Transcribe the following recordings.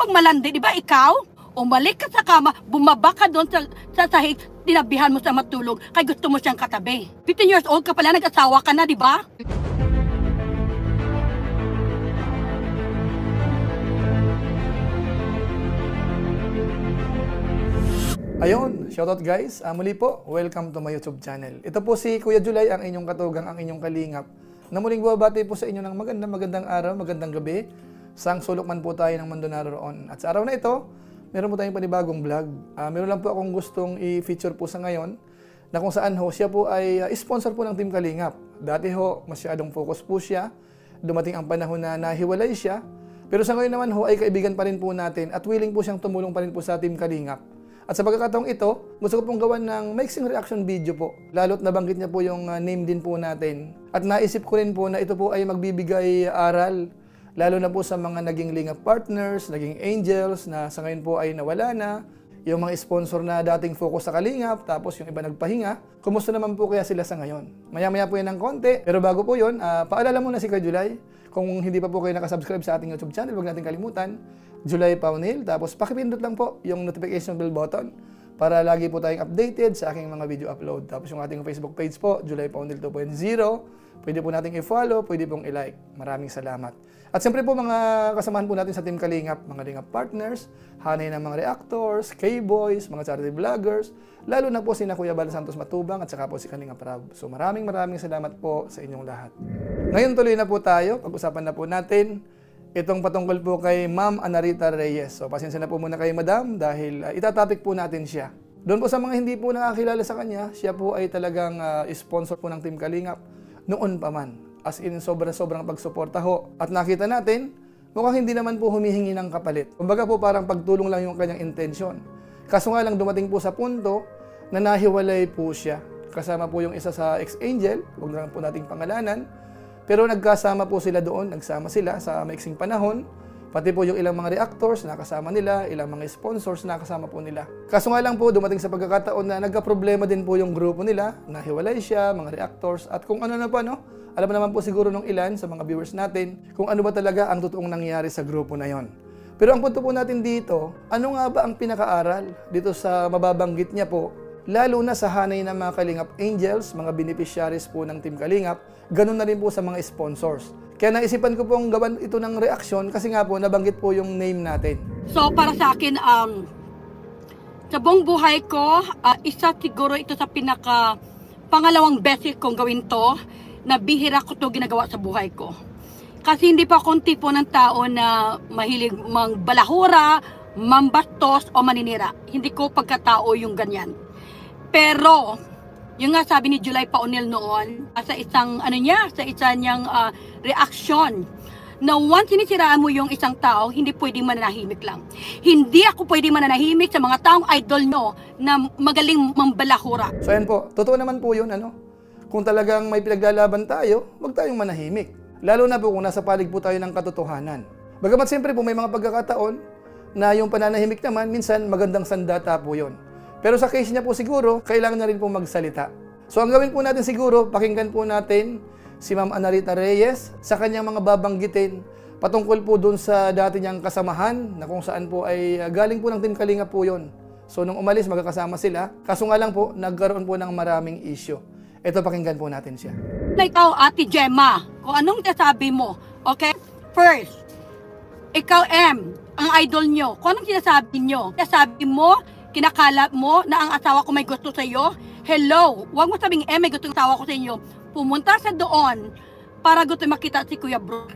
pag malandi, di ba ikaw? Umalik ka sa kama, bumaba ka doon sa sahig, tinabihan mo sa matulog, kay gusto mo siyang katabi. 15 years old ka pala, nag-asawa ka na, di ba? Ayun, shoutout guys. Muli po, welcome to my YouTube channel. Ito po si Kuya Julay, ang inyong katugang, ang inyong kalingap, na muling bumabati po sa inyo ng magandang araw, magandang gabi, sang sulok man po tayo ng mundo naroon. At sa araw na ito, meron po tayong panibagong vlog. Meron lang po akong gustong i-feature po sa ngayon, na kung saan ho, siya po ay sponsor po ng Team Kalingap. Dati ho, masyadong focus po siya. Dumating ang panahon na nahiwalay siya. Pero sa ngayon naman ho, ay kaibigan pa rin po natin at willing po siyang tumulong pa rin po sa Team Kalingap. At sa pagkakataong ito, gusto ko pong gawan ng mixing reaction video po. Lalo't nabanggit niya po yung name din po natin. At naisip ko rin po na ito po ay magbibigay aral, lalo na po sa mga naging lingap partners, naging angels na sa ngayon po ay nawala na. Yung mga sponsor na dating focus sa kalingap, tapos yung iba nagpahinga. Kumusta naman po kaya sila sa ngayon? Maya-maya po yan ng konti. Pero bago po yun, paalala muna si Kuya Julay. Kung hindi pa po kayo nakasubscribe sa ating YouTube channel, huwag natin kalimutan. Julay Paunil, tapos pakipindot lang po yung notification bell button para lagi po tayong updated sa aking mga video upload. Tapos yung ating Facebook page po, Julay Paunil 2.0, pwede po nating i-follow, pwede pong i-like. Maraming salamat. At siyempre po mga kasamahan po natin sa Team Kalingap, mga lingap partners, hanay ng mga reactors, K-boys, mga charity vloggers, lalo na po si Kuya Bal Santos Matubang at saka po si Kalingap Rab. So maraming salamat po sa inyong lahat. Ngayon tuloy na po tayo, pag-usapan na po natin itong patungkol po kay Ma'am Anarita Reyes. So, pasensya na po muna kay Madam dahil itatopic po natin siya. Doon po sa mga hindi po nakakilala sa kanya, siya po ay talagang sponsor po ng Team Kalingap noon pa man. As in, sobrang pagsuporta ho. At nakita natin, mukhang hindi naman po humihingi ng kapalit. Kumbaga po parang pagtulong lang yung kanyang intensyon. Kaso nga lang dumating po sa punto na nahiwalay po siya. Kasama po yung isa sa ex-angel, huwag na po nating pangalanan. Pero nagkasama po sila doon, nagsama sila sa maiksing panahon. Pati po yung ilang mga reactors nakasama nila, ilang mga sponsors nakasama po nila. Kaso nga lang po, dumating sa pagkakataon na nagka-problema din po yung grupo nila, nahiwalay siya, mga reactors, at kung ano na pa, no? Alam naman po siguro ng ilan sa mga viewers natin kung ano ba talaga ang totoong nangyari sa grupo na yon. Pero ang punto po natin dito, ano nga ba ang pinakaaral dito sa mababanggit niya po, lalo na sa hanay ng mga Kalingap Angels, mga beneficiaries po ng Team Kalingap, ganun na rin po sa mga sponsors. Kaya naisipan ko pong gawan ito ng reaksyon kasi nga po nabanggit po yung name natin. So para sa akin, sa buong buhay ko, isa siguro ito sa pangalawang beses kong gawin to, na bihira ko to ginagawa sa buhay ko. Kasi hindi pa akong tipo ng tao na mahilig balahura, mambastos o maninira. Hindi ko pagkatao yung ganyan. Pero yung nga sabi ni Julay Paunil noon, sa isang sa isang niyang reaction, na once sinisiraan mo yung isang tao, hindi pwedeng mananahimik lang. Hindi ako pwedeng mananahimik sa mga taong idol nyo na magaling mambalahura. So ayan po, totoo naman po yun, kung talagang may pinaglalaban tayo, huwag tayong manahimik. Lalo na po kung nasa palig po tayo ng katotohanan. Bagamat siyempre po may mga pagkakataon na yung pananahimik naman, minsan magandang sandata po yun. Pero sa case niya po siguro, kailangan na rin po magsalita. So ang gawin po natin siguro, pakinggan po natin si Ma'am Anarita Reyes sa kanyang mga babanggitin patungkol po dun sa dati niyang kasamahan na kung saan po ay galing po ng Team Kalingap po yun. So nung umalis, magkakasama sila. Kaso nga lang po, nagkaroon po ng maraming issue. Ito, pakinggan po natin siya. Ikaw, Ate Gemma, kung anong sasabi mo, okay? First, ikaw, M, ang idol nyo. Kung anong sinasabi nyo? Sinasabi mo, kinakalat mo na ang asawa ko may gusto sa iyo. Hello, huwag mo sabing may gusto ng asawa ko sa inyo. Pumunta sa doon para gusto makita si Kuya Bro.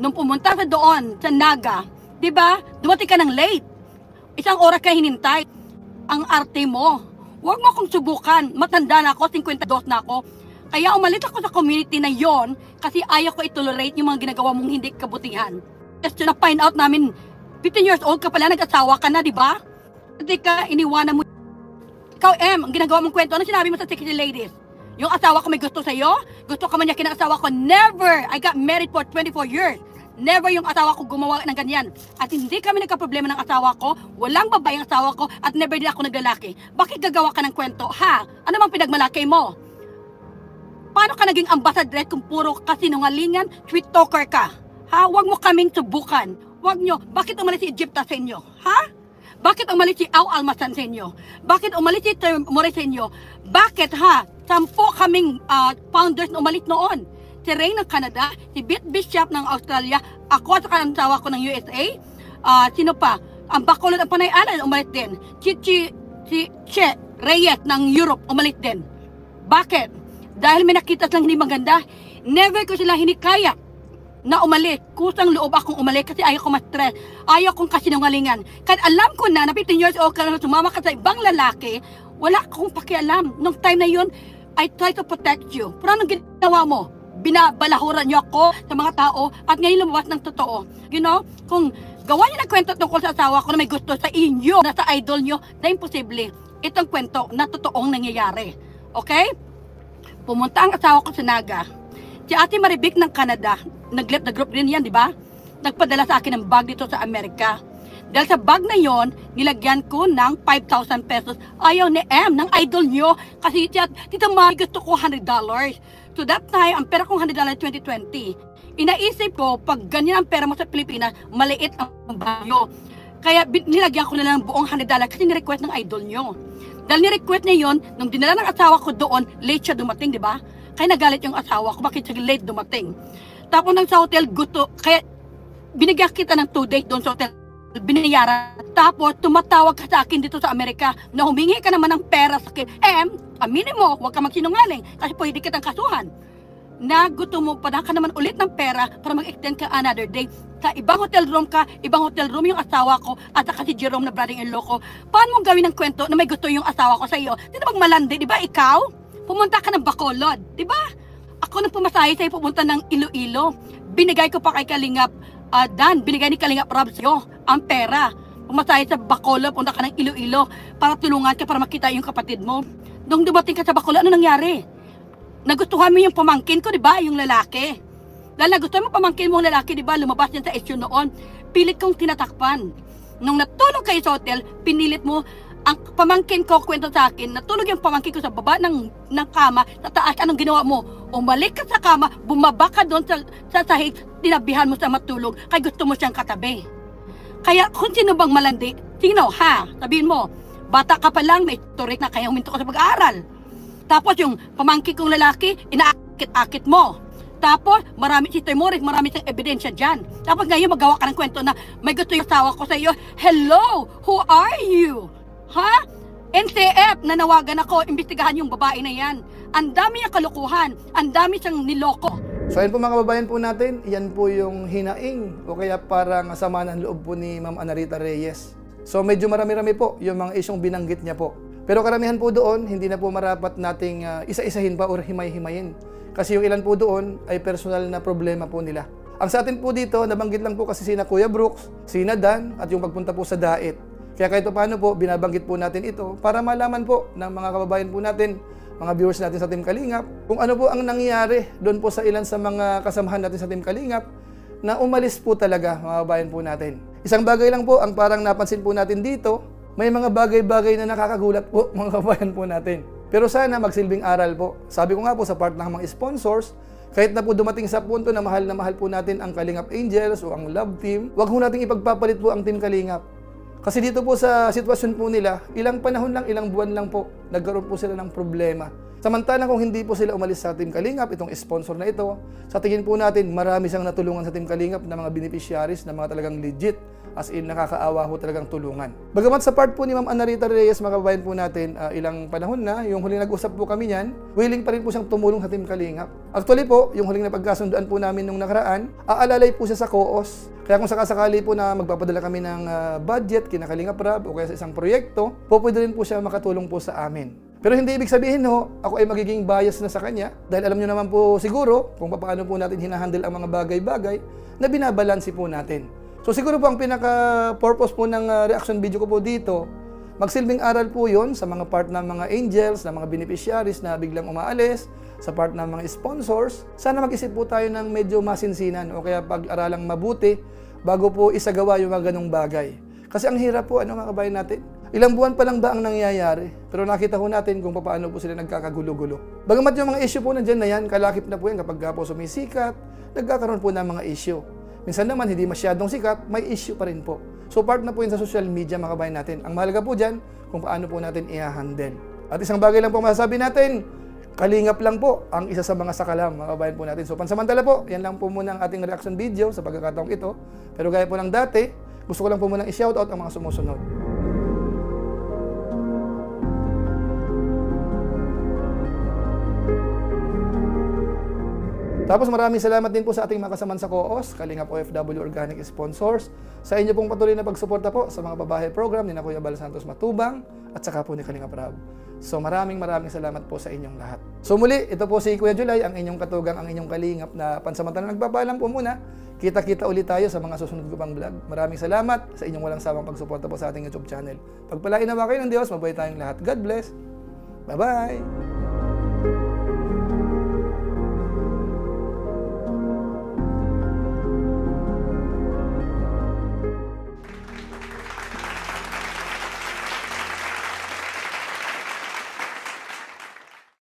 Nung pumunta sa doon, sa Naga, di ba? Dumating ka ng late. Isang oras ka hinintay. Ang arte mo. Huwag mo akong subukan. Matanda na ako, 52 na ako. Kaya umalis ako sa community na yon kasi ayaw ko i-tolerate yung mga ginagawa mong hindi kabutihan. Kasi na-find out namin, 15 years old ka pala, nag-asawa ka na, di ba? Hindi ka iniwanan mo. Ikaw, M, ang ginagawa mong kwento, ano sinabi mo sa sexy ladies? Yung asawa ko may gusto sa'yo? Gusto ka man niya kinaasawa ko? Never! I got married for 24 years. Never yung asawa ko gumawa ng ganyan. At hindi kami nagka-problema ng asawa ko, walang babae ang asawa ko, at never din ako naglalaki. Bakit gagawa ka ng kwento, ha? Ano bang pinagmalaki mo? Paano ka naging ambassadress kung puro kasinungalingan, sweet talker ka? Ha? Huwag mo kaming subukan. Huwag nyo. Bakit umalis si Egypta sa inyo? Ha? Bakit umalis si Au Almasan sa inyo? Bakit umalis si More sa inyo? Bakit ha? 10 kaming founders na umalis noon. Si Ray ng Canada, si Bit Bishop ng Australia, ako at ang asawa ko ng USA, sino pa? Ang Bacolod ang Panay Island, umalis din. Si Che Reyes ng Europe, umalis din. Bakit? Dahil may nakita silang hindi maganda, never ko sila hinikaya na umalis. Kusang loob akong umalis kasi ayaw ko ma-stress. Ayaw kong kasinungalingan. Kahit alam ko na 15 years old ka na sumama ka sa ibang lalaki, wala akong pakialam. Nung time na yun, I try to protect you. Pero anong ginawa mo? Binabalahuran niyo ako sa mga tao at ngayon lumabas ng totoo. You know, kung gawa niyo ng kwento tungkol sa asawa ko na may gusto sa inyo, na sa idol niyo, na imposible. Itong kwento na totoong nangyayari. Okay? Pumunta ang asawa ko sa Naga. Si Ate Maribik ng Canada, nag-left na group rin yan, di ba? Nagpadala sa akin ng bag dito sa Amerika. Dahil sa bag na yon, nilagyan ko ng 5,000 pesos. Ayaw ni M, ng idol nyo. Kasi Tita Ma, gusto ko $100. So that time, ang pera kong $100 2020. Inaisip ko, pag ganyan ang pera mo sa Pilipinas, maliit ang value. Kaya nilagyan ko na lang buong $100 kasi ni-request ng idol nyo. Dahil ni-request niya yon, nung dinala ng asawa ko doon, late siya dumating, di ba? Kaya nagalit yung asawa ko, bakit siya late dumating. Tapos nang sa hotel, gusto, kaya binigyan kita ng 2 days doon sa hotel, binayaran. Tapos tumatawag ka sa akin dito sa Amerika na humingi ka naman ng pera sa akin. Aminin mo, huwag ka magsinungaling kasi pwede kitang kasuhan. Na gusto mo, padaan ka naman ulit ng pera para mag-extend ka another day. Sa ibang hotel room ka, ibang hotel room yung asawa ko at saka si Jerome na brother-in-law ko. Paano mong gawin ng kwento na may gusto yung asawa ko sa iyo? Di na magmalandi, di ba ikaw? Pumunta ka ng Bacolod, di ba? Ako nang pumasahe sa'yo pupunta ng Iloilo. Binigay ko pa kay Kalingap Dan, binigay ni Kalingap Rob sa'yo ang pera. Pumasahe sa Bacolod, punta ka ng Iloilo para tulungan ka para makita yung kapatid mo. Nung dumating ka sa Bacolod, ano nangyari? Nagustuhan mo yung pamangkin ko, di ba? Yung lalaki. Dahil nagustuhan mo pamangkin mo yung lalaki, di ba? Lumabas yan sa issue noon. Pilit kong tinatakpan. Nung natulog kayo sa hotel, pinilit mo. Ang pamangkin ko, kwento sa akin, natulog yung pamangkin ko sa baba ng kama, sa taas, anong ginawa mo? Umalik ka sa kama, bumaba ka doon sa sahig, tinabihan mo sa matulog, kaya gusto mo siyang katabi. Kaya kung sino bang malandi, sino, ha? Sabihin mo, bata ka pa lang, may turik na kaya huminto ka sa pag-aaral. Tapos yung pamangkin kong lalaki, inaakit-akit mo. Tapos, marami si Morris, marami siyang ebidensya dyan. Tapos ngayon, magawa ka ng kwento na may gusto yung asawa ko sa iyo. Hello, who are you? Ha? NCF, nanawagan ako, imbestigahan yung babae na yan. Ang dami niya kalukuhan, ang dami siyang niloko. So ayun po mga kababayan po natin, yan po yung hinaing o kaya parang sama ng loob po ni Ma'am Anarita Reyes. So medyo marami-rami po yung mga isyong binanggit niya po. Pero karamihan po doon, hindi na po marapat nating isa-isahin pa o himay-himayin. Kasi yung ilan po doon ay personal na problema po nila. Ang sa atin po dito, nabanggit lang po kasi sina Kuya Brooks, sina Dan, at yung pagpunta po sa Dait. Kaya kahit paano po, binabanggit po natin ito para malaman po ng mga kababayan po natin, mga viewers natin sa Team Kalingap, kung ano po ang nangyayari doon po sa ilan sa mga kasamahan natin sa Team Kalingap na umalis po talaga, mga kababayan po natin. Isang bagay lang po, ang parang napansin po natin dito, may mga bagay-bagay na nakakagulat po, mga kababayan po natin. Pero sana magsilbing aral po. Sabi ko nga po sa part ng mga sponsors, kahit na po dumating sa punto na mahal po natin ang Kalingap Angels o ang Love Team, wag ho nating ipagpapalit po ang Team Kalingap. Kasi dito po sa sitwasyon po nila, ilang panahon lang, ilang buwan lang po, nagkaroon po sila ng problema. Samantalang kung hindi po sila umalis sa Team Kalingap, itong sponsor na ito, sa tingin po natin, marami siyang natulungan sa Team Kalingap na mga beneficiaries na mga talagang legit, as in nakakaawa ho talagang tulungan. Bagamat sa part po ni Ma'am Anarita Reyes, mga kababayan po natin, ilang panahon na, yung huling nag-usap po kami niyan, willing pa rin po siyang tumulong sa Team Kalingap. Actually po, yung huling napagkasunduan po namin nung nakaraan, aalalay po siya sa COOS. Kaya kung sakasakali po na magpapadala kami ng budget, kina Kalingap Rab, o kaya sa isang proyekto, po pwede rin po siya makatulong po sa amin. Pero hindi ibig sabihin ho, ako ay magiging bias na sa kanya, dahil alam nyo naman po siguro kung paano po natin hinahandle ang mga bagay-bagay na binabalansi po natin. So siguro po ang pinaka-purpose po ng reaction video ko po dito, magsilbing aral po yon sa mga part ng mga angels, ng mga beneficiaries na biglang umaalis, sa part ng mga sponsors. Sana mag-isip po tayo ng medyo masinsinan o kaya pag-aralang mabuti bago po isagawa yung mga ganong bagay. Kasi ang hirap po, mga kabayan natin, ilang buwan pa lang ba ang nangyayari? Pero nakita ko natin kung paano po sila nagkakagulo-gulo. Bagamat yung mga issue po nandiyan na yan, kalakip na po yan kapag po sumisikat, nagkakaroon po ng mga issue. Minsan naman, hindi masyadong sikat, may issue pa rin po. So part na po yun sa social media, mga kabayan natin. Ang mahalaga po dyan, kung paano po natin i-handle. At isang bagay lang po masasabi natin, kalingap lang po ang isa sa mga sakalam, mga kabayan po natin. So pansamantala po, yan lang po muna ang ating reaction video sa pagkakataong ito. Pero gaya po ng dati, gusto ko lang po munang i-shoutout ang mga sumusunod. Tapos maraming salamat din po sa ating mga kasaman sa COOS, Kalingap OFW Organic Sponsors, sa inyo pong patuloy na pagsuporta po sa mga babae program ni Kuya Bal Santos Matubang at saka po ni Kalingap Rab. So maraming salamat po sa inyong lahat. So muli, ito po si Kuya Julay, ang inyong katugang, ang inyong kalingap na pansamantalang nagpapaalam po muna. Kita-kita ulit tayo sa mga susunod ko pang vlog. Maraming salamat sa inyong walang sawang pagsuporta po sa ating YouTube channel. Pagpalain naman kayo ng Diyos, mabuhay tayong lahat. God bless. Bye-bye!